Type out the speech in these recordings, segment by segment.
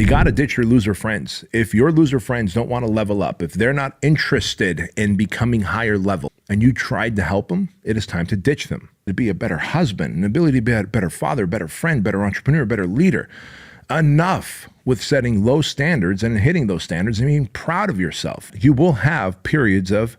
You got to ditch your loser friends. If your loser friends don't want to level up, if they're not interested in becoming higher level and you tried to help them, it is time to ditch them. To be a better husband, an ability to be a better father, better friend, better entrepreneur, better leader. Enough with setting low standards and hitting those standards and being proud of yourself. You will have periods of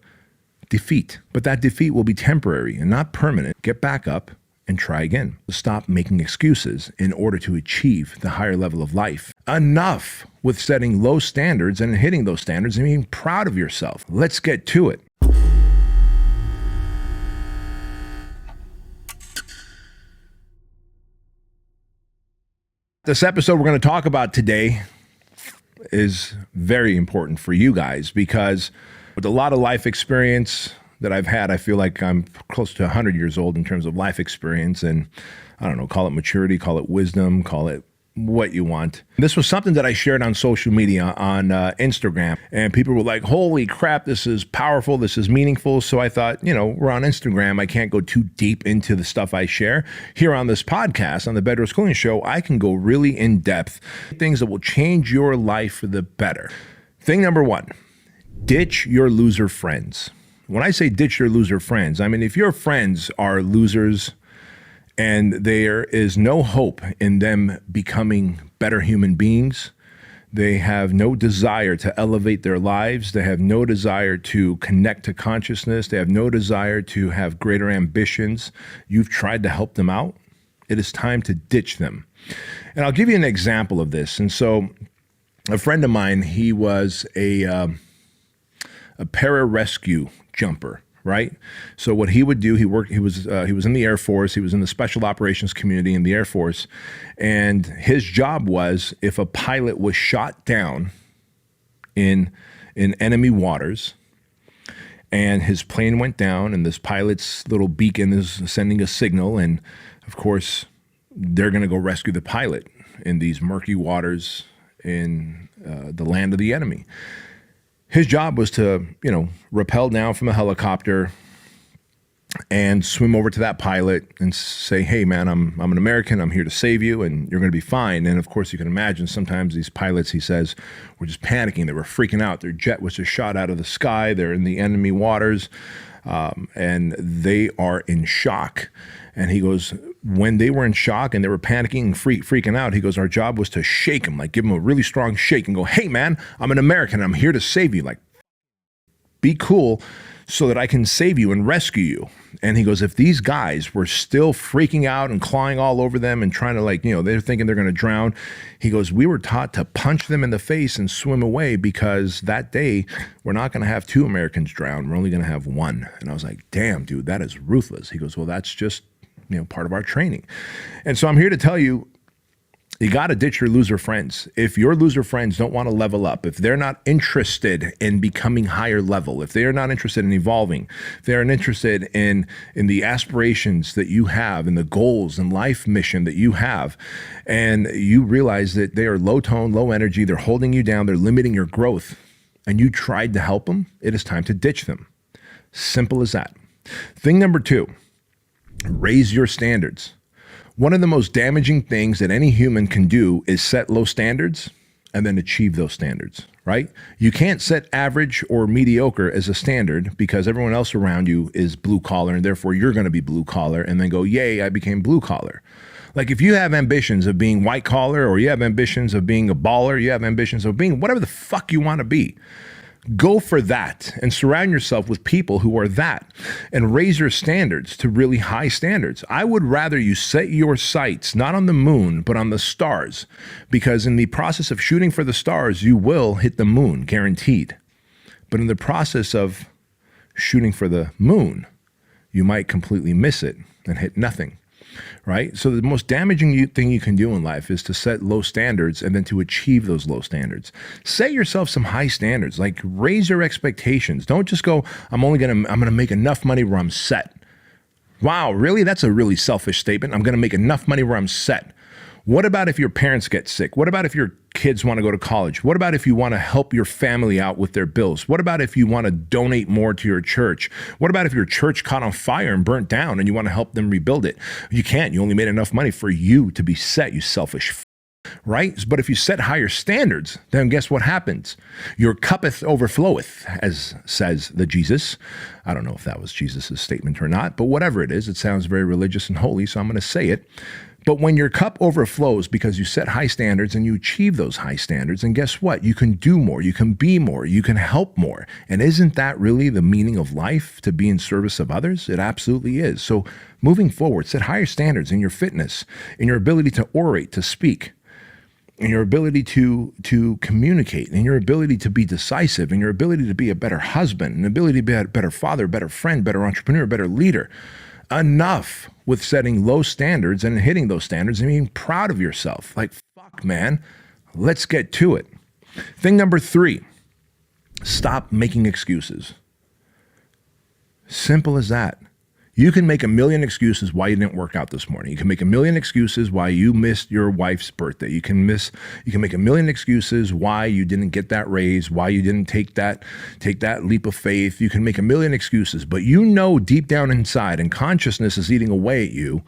defeat, but that defeat will be temporary and not permanent. Get back up and try again. Stop making excuses in order to achieve the higher level of life. Enough with setting low standards and hitting those standards and being proud of yourself. Let's get to it. This episode we're going to talk about today is very important for you guys because with a lot of life experience that I've had, I feel like I'm close to 100 years old in terms of life experience, and I don't know, call it maturity, call it wisdom, call it what you want. This was something that I shared on social media on Instagram, and people were like, holy crap, this is powerful, this is meaningful. So I thought, we're on Instagram, I can't go too deep into the stuff I share. Here on this podcast, on the Bedros Keuilian Show, I can go really in depth, things that will change your life for the better. Thing number one, ditch your loser friends. When I say ditch your loser friends, I mean, if your friends are losers and there is no hope in them becoming better human beings, they have no desire to elevate their lives, they have no desire to connect to consciousness, they have no desire to have greater ambitions, you've tried to help them out, it is time to ditch them. And I'll give you an example of this. And so a friend of mine, he was a pararescue jumper, right? So what he would do, he was in the Air Force, he was in the special operations community in the Air Force, and his job was if a pilot was shot down in enemy waters and his plane went down and this pilot's little beacon is sending a signal, and of course they're going to go rescue the pilot in these murky waters in the land of the enemy. His job was to, rappel down from a helicopter and swim over to that pilot and say, hey, man, I'm an American. I'm here to save you, and you're going to be fine. And, of course, you can imagine sometimes these pilots, he says, were just panicking. They were freaking out. Their jet was just shot out of the sky. They're in the enemy waters, and they are in shock. And he goes, when they were in shock and they were panicking and freaking out, he goes, our job was to shake them, like give them a really strong shake and go, hey, man, I'm an American. I'm here to save you. Like, be cool so that I can save you and rescue you. And he goes, if these guys were still freaking out and clawing all over them and trying to they're thinking they're going to drown. He goes, we were taught to punch them in the face and swim away because that day we're not going to have 2 Americans drown. We're only going to have 1. And I was like, damn, dude, that is ruthless. He goes, well, that's just part of our training. And so I'm here to tell you, you got to ditch your loser friends. If your loser friends don't want to level up, if they're not interested in becoming higher level, if they are not interested in evolving, if they aren't interested in the aspirations that you have and the goals and life mission that you have, and you realize that they are low tone, low energy, they're holding you down, they're limiting your growth, and you tried to help them, it is time to ditch them. Simple as that. Thing number 2, raise your standards. One of the most damaging things that any human can do is set low standards and then achieve those standards, right? You can't set average or mediocre as a standard because everyone else around you is blue collar and therefore you're going to be blue collar and then go, yay, I became blue collar. Like if you have ambitions of being white collar or you have ambitions of being a baller, you have ambitions of being whatever the fuck you want to be, go for that and surround yourself with people who are that and raise your standards to really high standards. I would rather you set your sights not on the moon, but on the stars, because in the process of shooting for the stars, you will hit the moon, guaranteed. But in the process of shooting for the moon, you might completely miss it and hit nothing. Right? So the most damaging thing you can do in life is to set low standards and then to achieve those low standards. Set yourself some high standards, like raise your expectations. Don't just go, I'm going to make enough money where I'm set. Wow, really? That's a really selfish statement. I'm going to make enough money where I'm set. What about if your parents get sick? What about if your kids want to go to college? What about if you want to help your family out with their bills? What about if you want to donate more to your church? What about if your church caught on fire and burnt down and you want to help them rebuild it? You can't. You only made enough money for you to be set, you selfish right? But if you set higher standards, then guess what happens? Your cuppeth overfloweth, as says the Jesus. I don't know if that was Jesus' statement or not, but whatever it is, it sounds very religious and holy, so I'm going to say it. But when your cup overflows because you set high standards and you achieve those high standards, and guess what? You can do more, you can be more, you can help more. And isn't that really the meaning of life, to be in service of others? It absolutely is. So moving forward, set higher standards in your fitness, in your ability to orate, to speak, in your ability to communicate, in your ability to be decisive, in your ability to be a better husband, an ability to be a better father, better friend, better entrepreneur, better leader. Enough with setting low standards and hitting those standards and being proud of yourself. Like, fuck, man, let's get to it. Thing number 3, stop making excuses. Simple as that. You can make a million excuses why you didn't work out this morning. You can make a million excuses why you missed your wife's birthday. You can make a million excuses why you didn't get that raise, why you didn't take that leap of faith. You can make a million excuses, but you know deep down inside, and consciousness is eating away at you,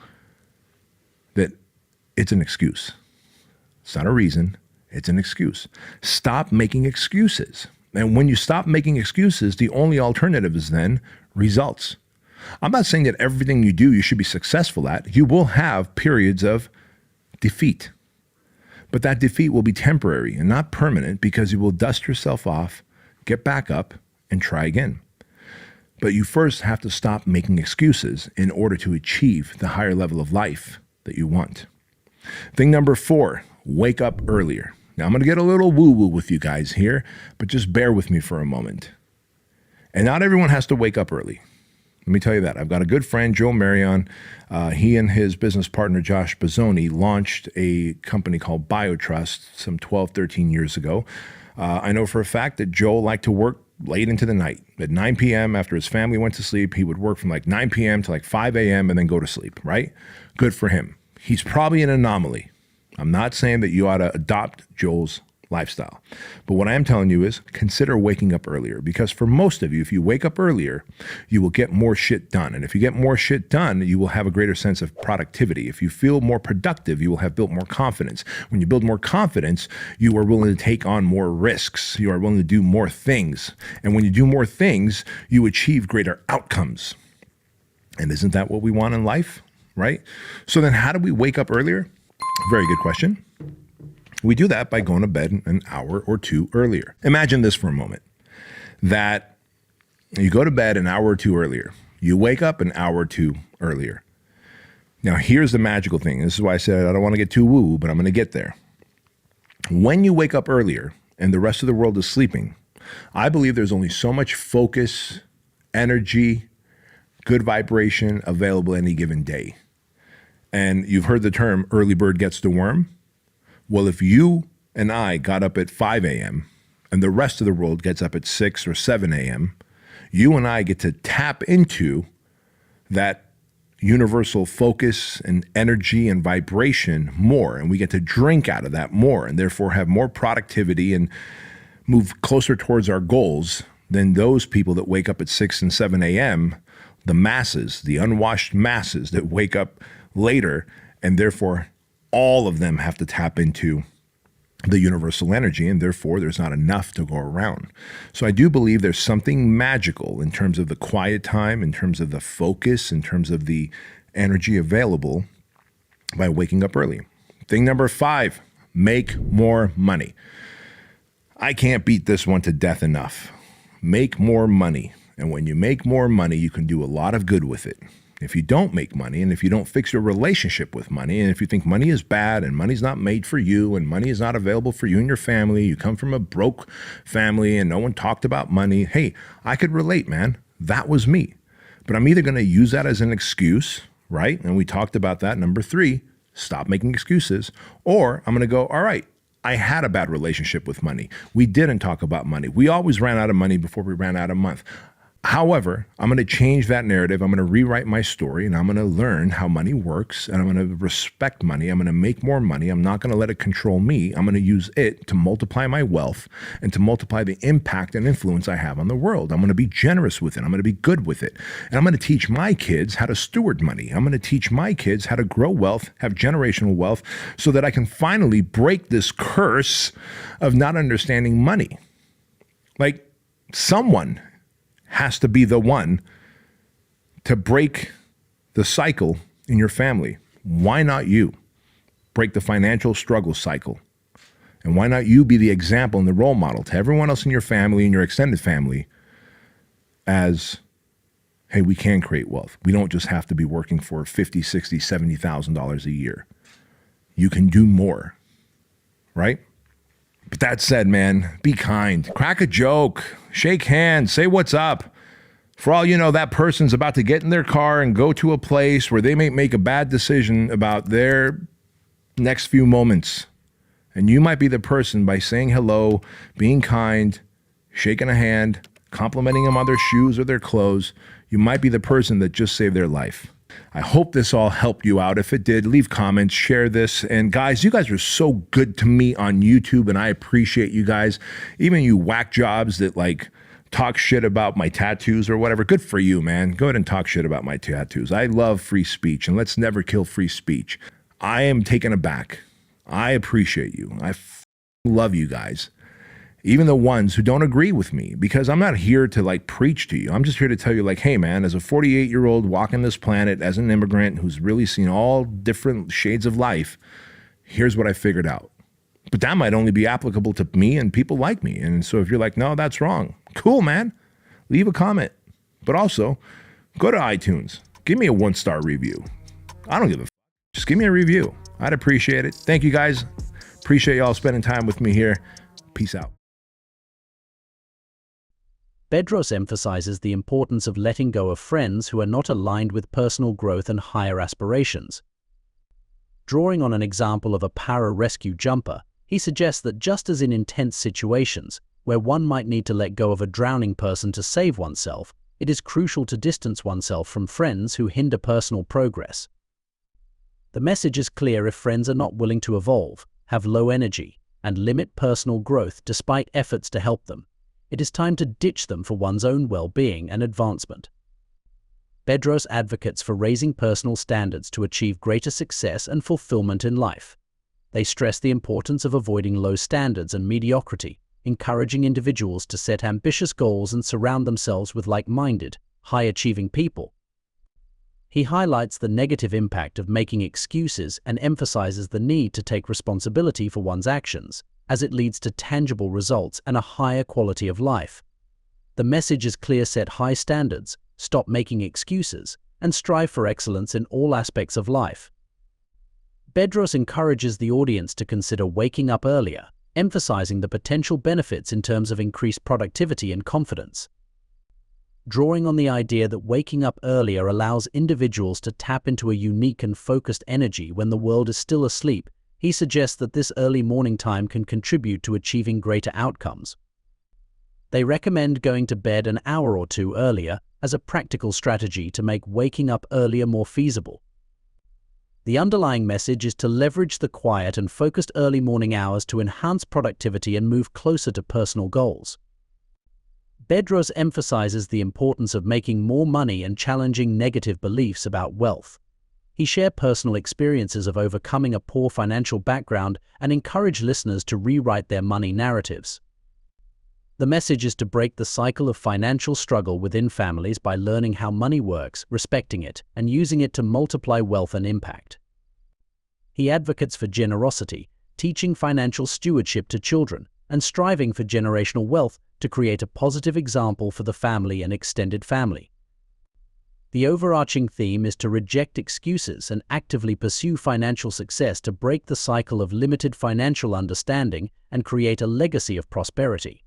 that it's an excuse. It's not a reason, it's an excuse. Stop making excuses. And when you stop making excuses, the only alternative is then results. I'm not saying that everything you do you should be successful at. You will have periods of defeat. But that defeat will be temporary and not permanent, because you will dust yourself off, get back up, and try again. But you first have to stop making excuses in order to achieve the higher level of life that you want. Thing number 4, wake up earlier. Now, I'm going to get a little woo-woo with you guys here, but just bear with me for a moment. And not everyone has to wake up early. Let me tell you that. I've got a good friend, Joe Marion. He and his business partner, Josh Bazzoni, launched a company called BioTrust some 12, 13 years ago. I know for a fact that Joe liked to work late into the night. At 9 p.m. after his family went to sleep, he would work from like 9 p.m. to like 5 a.m. and then go to sleep, right? Good for him. He's probably an anomaly. I'm not saying that you ought to adopt Joel's lifestyle. But what I am telling you is consider waking up earlier, because for most of you, if you wake up earlier, you will get more shit done. And if you get more shit done, you will have a greater sense of productivity. If you feel more productive, you will have built more confidence. When you build more confidence, you are willing to take on more risks. You are willing to do more things. And when you do more things, you achieve greater outcomes. And isn't that what we want in life, right? So then how do we wake up earlier? Very good question. We do that by going to bed an hour or 2 earlier. Imagine this for a moment, that you go to bed an hour or 2 earlier. You wake up an hour or 2 earlier. Now, here's the magical thing. This is why I said I don't want to get too woo, but I'm going to get there. When you wake up earlier and the rest of the world is sleeping, I believe there's only so much focus, energy, good vibration available any given day. And you've heard the term early bird gets the worm. Well, if you and I got up at 5 a.m. and the rest of the world gets up at 6 or 7 a.m., you and I get to tap into that universal focus and energy and vibration more, and we get to drink out of that more, and therefore have more productivity and move closer towards our goals than those people that wake up at 6 and 7 a.m., the masses, the unwashed masses that wake up later, and therefore all of them have to tap into the universal energy, and therefore there's not enough to go around. So I do believe there's something magical in terms of the quiet time, in terms of the focus, in terms of the energy available by waking up early. Thing number 5, make more money. I can't beat this one to death enough. Make more money. And when you make more money, you can do a lot of good with it. If you don't make money, and if you don't fix your relationship with money, and if you think money is bad and money's not made for you and money is not available for you and your family, you come from a broke family and no one talked about money, hey, I could relate, man. That was me. But I'm either going to use that as an excuse, right? And we talked about that. Number 3, stop making excuses. Or I'm going to go, all right, I had a bad relationship with money. We didn't talk about money. We always ran out of money before we ran out of month. However, I'm going to change that narrative. I'm going to rewrite my story, and I'm going to learn how money works, and I'm going to respect money. I'm going to make more money. I'm not going to let it control me. I'm going to use it to multiply my wealth and to multiply the impact and influence I have on the world. I'm going to be generous with it. I'm going to be good with it. And I'm going to teach my kids how to steward money. I'm going to teach my kids how to grow wealth, have generational wealth, so that I can finally break this curse of not understanding money. Like, someone has to be the one to break the cycle in your family. Why not you? Break the financial struggle cycle. And why not you be the example and the role model to everyone else in your family and your extended family as, hey, we can create wealth. We don't just have to be working for $50,000, $60,000, $70,000 a year. You can do more, right? But that said, man, be kind. Crack a joke. Shake hands. Say what's up. For all you know, that person's about to get in their car and go to a place where they may make a bad decision about their next few moments. And you might be the person, by saying hello, being kind, shaking a hand, complimenting them on their shoes or their clothes, you might be the person that just saved their life. I hope this all helped you out. If it did, leave comments, share this. And guys, you guys are so good to me on YouTube, and I appreciate you guys. Even you whack jobs that like talk shit about my tattoos or whatever. Good for you, man. Go ahead and talk shit about my tattoos. I love free speech, and let's never kill free speech. I am taken aback. I appreciate you. I love you guys. Even the ones who don't agree with me, because I'm not here to like preach to you. I'm just here to tell you like, hey man, as a 48-year-old walking this planet as an immigrant who's really seen all different shades of life, here's what I figured out. But that might only be applicable to me and people like me. And so if you're like, no, that's wrong. Cool, man. Leave a comment. But also, go to iTunes. Give me a 1-star review. I don't give a f***. Just give me a review. I'd appreciate it. Thank you guys. Appreciate y'all spending time with me here. Peace out. Bedros emphasizes the importance of letting go of friends who are not aligned with personal growth and higher aspirations. Drawing on an example of a para-rescue jumper, he suggests that just as in intense situations, where one might need to let go of a drowning person to save oneself, it is crucial to distance oneself from friends who hinder personal progress. The message is clear: if friends are not willing to evolve, have low energy, and limit personal growth despite efforts to help them, it is time to ditch them for one's own well-being and advancement. Bedros advocates for raising personal standards to achieve greater success and fulfillment in life. They stress the importance of avoiding low standards and mediocrity, encouraging individuals to set ambitious goals and surround themselves with like-minded, high-achieving people. He highlights the negative impact of making excuses and emphasizes the need to take responsibility for one's actions, as it leads to tangible results and a higher quality of life. The message is clear: set high standards, stop making excuses, and strive for excellence in all aspects of life. Bedros encourages the audience to consider waking up earlier, emphasizing the potential benefits in terms of increased productivity and confidence. Drawing on the idea that waking up earlier allows individuals to tap into a unique and focused energy when the world is still asleep, he suggests that this early morning time can contribute to achieving greater outcomes. They recommend going to bed an hour or two earlier as a practical strategy to make waking up earlier more feasible. The underlying message is to leverage the quiet and focused early morning hours to enhance productivity and move closer to personal goals. Bedros emphasizes the importance of making more money and challenging negative beliefs about wealth. He shared personal experiences of overcoming a poor financial background and encouraged listeners to rewrite their money narratives. The message is to break the cycle of financial struggle within families by learning how money works, respecting it, and using it to multiply wealth and impact. He advocates for generosity, teaching financial stewardship to children, and striving for generational wealth to create a positive example for the family and extended family. The overarching theme is to reject excuses and actively pursue financial success to break the cycle of limited financial understanding and create a legacy of prosperity.